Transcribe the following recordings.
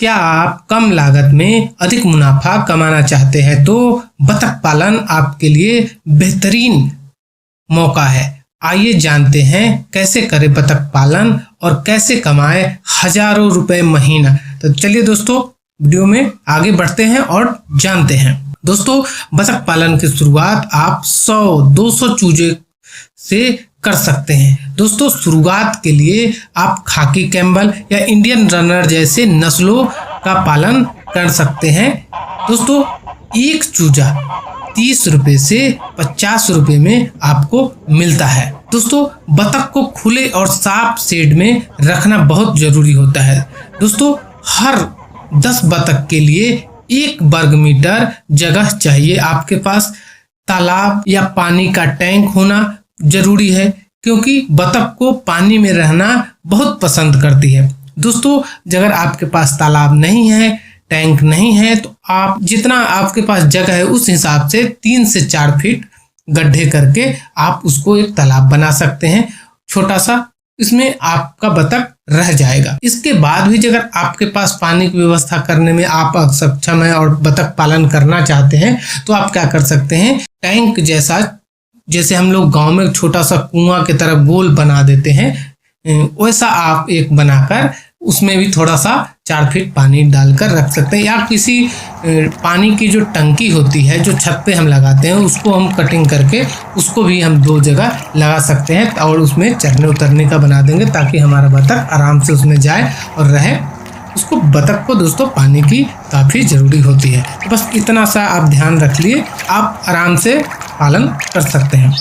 क्या आप कम लागत में अधिक मुनाफा कमाना चाहते हैं तो बतख पालन आपके लिए बेहतरीन मौका है। आइए जानते हैं कैसे करें बतख पालन और कैसे कमाए हजारों रुपए महीना। तो चलिए दोस्तों वीडियो में आगे बढ़ते हैं और जानते हैं। दोस्तों बतख पालन की शुरुआत आप 100-200 चूजे से कर सकते हैं। दोस्तों शुरुआत के लिए आप खाकी कैम्बल या इंडियन रनर जैसे नस्लों का पालन कर सकते हैं। दोस्तों एक चूजा 30 रुपए से 50 रुपए में आपको मिलता है। दोस्तों बतख को खुले और साफ शेड में रखना बहुत जरूरी होता है। दोस्तों हर 10 बतख के लिए 1 वर्ग मीटर जगह चाहिए। आपके पास तालाब या पानी का टैंक होना जरूरी है क्योंकि बतख को पानी में रहना बहुत पसंद करती है। दोस्तों अगर आपके पास तालाब नहीं है, टैंक नहीं है तो आप जितना आपके पास जगह है उस हिसाब से 3 से 4 फीट गड्ढे करके आप उसको एक तालाब बना सकते हैं छोटा सा। इसमें आपका बतख रह जाएगा। इसके बाद भी अगर आपके पास पानी की व्यवस्था करने में आप अक्षम है और बतख पालन करना चाहते हैं तो आप क्या कर सकते हैं, टैंक जैसे हम लोग गांव में छोटा सा कुआं की तरह गोल बना देते हैं, वैसा आप एक बनाकर उसमें भी थोड़ा सा 4 फीट पानी डालकर रख सकते हैं। या किसी पानी की जो टंकी होती है जो छत पे हम लगाते हैं उसको हम कटिंग करके उसको भी हम 2 जगह लगा सकते हैं और उसमें चढ़ने उतरने का बना देंगे ताकि हमारा बतख आराम से उसमें जाए और रहे। उसको बतख को दोस्तों पानी की काफ़ी ज़रूरी होती है। तो बस इतना सा आप ध्यान रख लिए, आप आराम से पालन कर सकते हैं।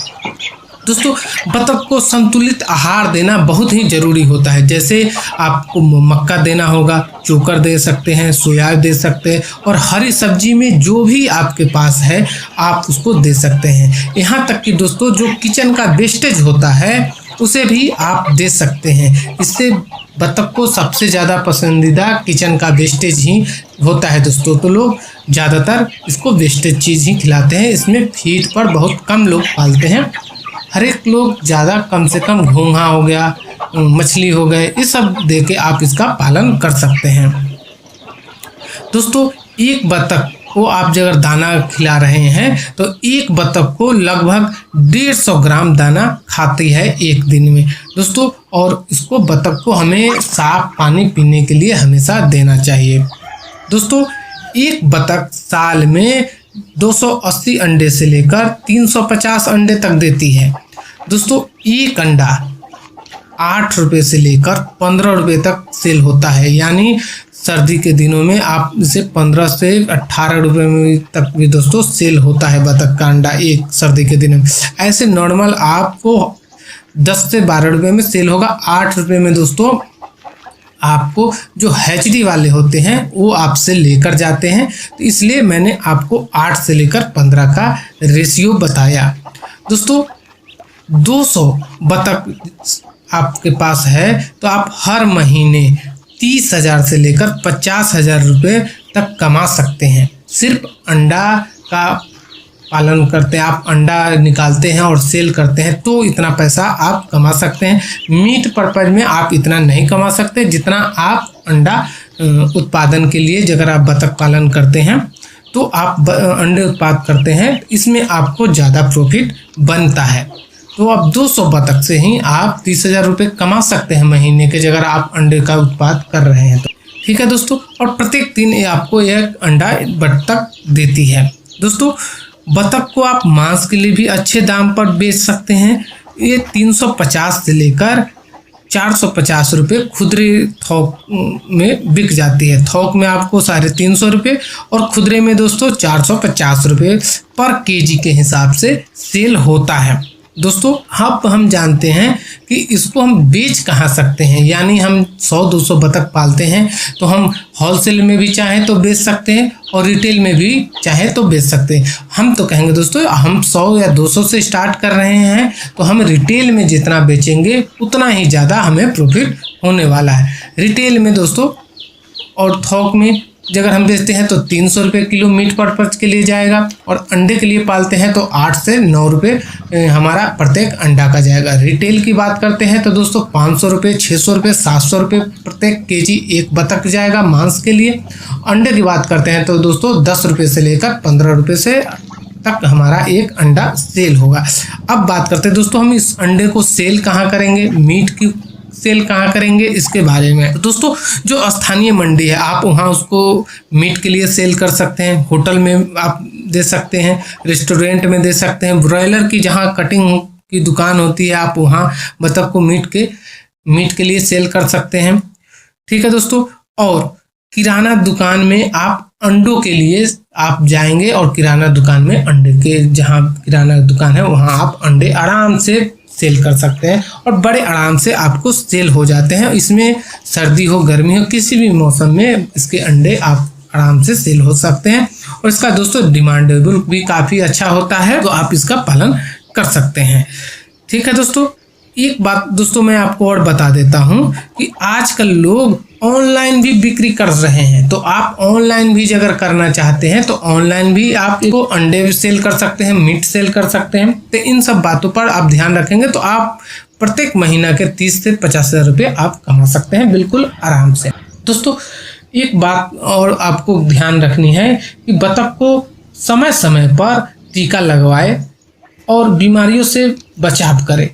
दोस्तों बतख को संतुलित आहार देना बहुत ही जरूरी होता है। जैसे आपको मक्का देना होगा, चोकर दे सकते हैं, सोया दे सकते हैं और हरी सब्जी में जो भी आपके पास है आप उसको दे सकते हैं। यहाँ तक कि दोस्तों जो किचन का वेस्टेज होता है उसे भी आप दे सकते हैं। इससे बतख को सबसे ज़्यादा पसंदीदा किचन का वेस्टेज ही होता है दोस्तों। तो लोग ज़्यादातर इसको वेस्टेज चीज़ ही खिलाते हैं। इसमें फीड पर बहुत कम लोग पालते हैं। हर एक लोग ज़्यादा कम से कम घोंघा हो गया, मछली हो गए, ये सब दे के आप इसका पालन कर सकते हैं। दोस्तों एक बतख को आप अगर दाना खिला रहे हैं तो एक बतख को लगभग 150 ग्राम दाना खाती है एक दिन में दोस्तों। और इसको बतख को हमें साफ पानी पीने के लिए हमेशा देना चाहिए। दोस्तों एक बतख साल में 280 अंडे से लेकर 350 अंडे तक देती है। दोस्तों एक अंडा 8 रुपये से लेकर 15 रुपये तक सेल होता है। यानी सर्दी के दिनों में आप इसे 15 से 18 रुपये में तक भी दोस्तों सेल होता है बतख का अंडा एक सर्दी के दिनों में। ऐसे नॉर्मल आपको 10 से 12 रुपये में सेल होगा। 8 रुपये में दोस्तों आपको जो HD वाले होते हैं वो आपसे लेकर जाते हैं। तो इसलिए मैंने आपको 8 से लेकर 15 का रेशियो बताया। दोस्तों 200 बतख आपके पास है तो आप हर महीने 30,000 से लेकर 50,000 रुपये तक कमा सकते हैं। सिर्फ अंडा का पालन करते हैं, आप अंडा निकालते हैं और सेल करते हैं तो इतना पैसा आप कमा सकते हैं। मीट पर्पज में आप इतना नहीं कमा सकते जितना आप अंडा उत्पादन के लिए अगर आप बतख पालन करते हैं तो आप अंडे उत्पाद करते हैं, इसमें आपको ज़्यादा प्रॉफिट बनता है। तो आप 200 बतख से ही आप 30,000 रुपये कमा सकते हैं महीने के अगर आप अंडे का उत्पाद कर रहे हैं तो। ठीक है दोस्तों, और प्रत्येक दिन ये आपको एक अंडा बतख देती है। दोस्तों बतख को आप मांस के लिए भी अच्छे दाम पर बेच सकते हैं। ये 350 से लेकर 450 रुपये खुदरे थोक में बिक जाती है। थोक में आपको 350 रुपये और खुदरे में दोस्तों 450 रुपये पर केजी के हिसाब से सेल होता है। दोस्तों अब हम जानते हैं कि इसको हम बेच कहाँ सकते हैं। यानी हम 100-200 बतख पालते हैं तो हम होलसेल में भी चाहें तो बेच सकते हैं और रिटेल में भी चाहे तो बेच सकते हैं। हम तो कहेंगे दोस्तों हम 100 या 200 से स्टार्ट कर रहे हैं तो हम रिटेल में जितना बेचेंगे उतना ही ज़्यादा हमें प्रॉफिट होने वाला है। रिटेल में दोस्तों और थोक में अगर हम बेचते हैं तो 300 रुपये किलो मीट पर्पज के लिए जाएगा, और अंडे के लिए पालते हैं तो 8 से 9 रुपये हमारा प्रत्येक अंडा का जाएगा। रिटेल की बात करते हैं तो दोस्तों 500 रुपये, 600 रुपये, 700 रुपये प्रत्येक केजी एक बतख जाएगा मांस के लिए। अंडे की बात करते हैं तो दोस्तों 10 रुपये से लेकर 15 रुपये से तक हमारा एक अंडा सेल होगा। अब बात करते हैं दोस्तों हम इस अंडे को सेल कहाँ करेंगे, मीट की सेल कहाँ करेंगे, इसके बारे में। तो दोस्तों जो स्थानीय मंडी है आप वहाँ उसको मीट के लिए सेल कर सकते हैं, होटल में आप दे सकते हैं, रेस्टोरेंट में दे सकते हैं, ब्रॉयलर की जहाँ कटिंग की दुकान होती है आप वहाँ बतख को मीट के लिए सेल कर सकते हैं। ठीक है दोस्तों, और किराना दुकान में आप अंडों के लिए आप जाएंगे और किराना दुकान में अंडे के जहाँ किराना दुकान है वहाँ आप अंडे आराम से सेल कर सकते हैं, और बड़े आराम से आपको सेल हो जाते हैं। इसमें सर्दी हो गर्मी हो किसी भी मौसम में इसके अंडे आप आराम से सेल हो सकते हैं, और इसका दोस्तों डिमांडेबल भी काफ़ी अच्छा होता है, तो आप इसका पालन कर सकते हैं। ठीक है दोस्तों, एक बात दोस्तों मैं आपको और बता देता हूँ कि आजकल लोग ऑनलाइन भी बिक्री कर रहे हैं, तो आप ऑनलाइन भी अगर करना चाहते हैं तो ऑनलाइन भी आप इसको अंडे भी सेल कर सकते हैं, मीट सेल कर सकते हैं। तो इन सब बातों पर आप ध्यान रखेंगे तो आप प्रत्येक महीना के 30 से 50 हज़ार रुपये आप कमा सकते हैं बिल्कुल आराम से। दोस्तों एक बात और आपको ध्यान रखनी है कि बतख को समय समय पर टीका लगवाए और बीमारियों से बचाव करे।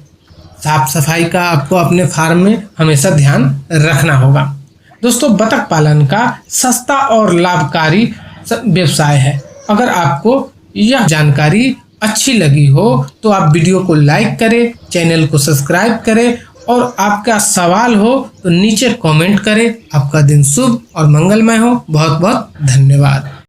साफ सफाई का आपको अपने फार्म में हमेशा ध्यान रखना होगा। दोस्तों बतख पालन का सस्ता और लाभकारी व्यवसाय है। अगर आपको यह जानकारी अच्छी लगी हो तो आप वीडियो को लाइक करें, चैनल को सब्सक्राइब करें, और आपका सवाल हो तो नीचे कमेंट करें। आपका दिन शुभ और मंगलमय हो। बहुत बहुत धन्यवाद।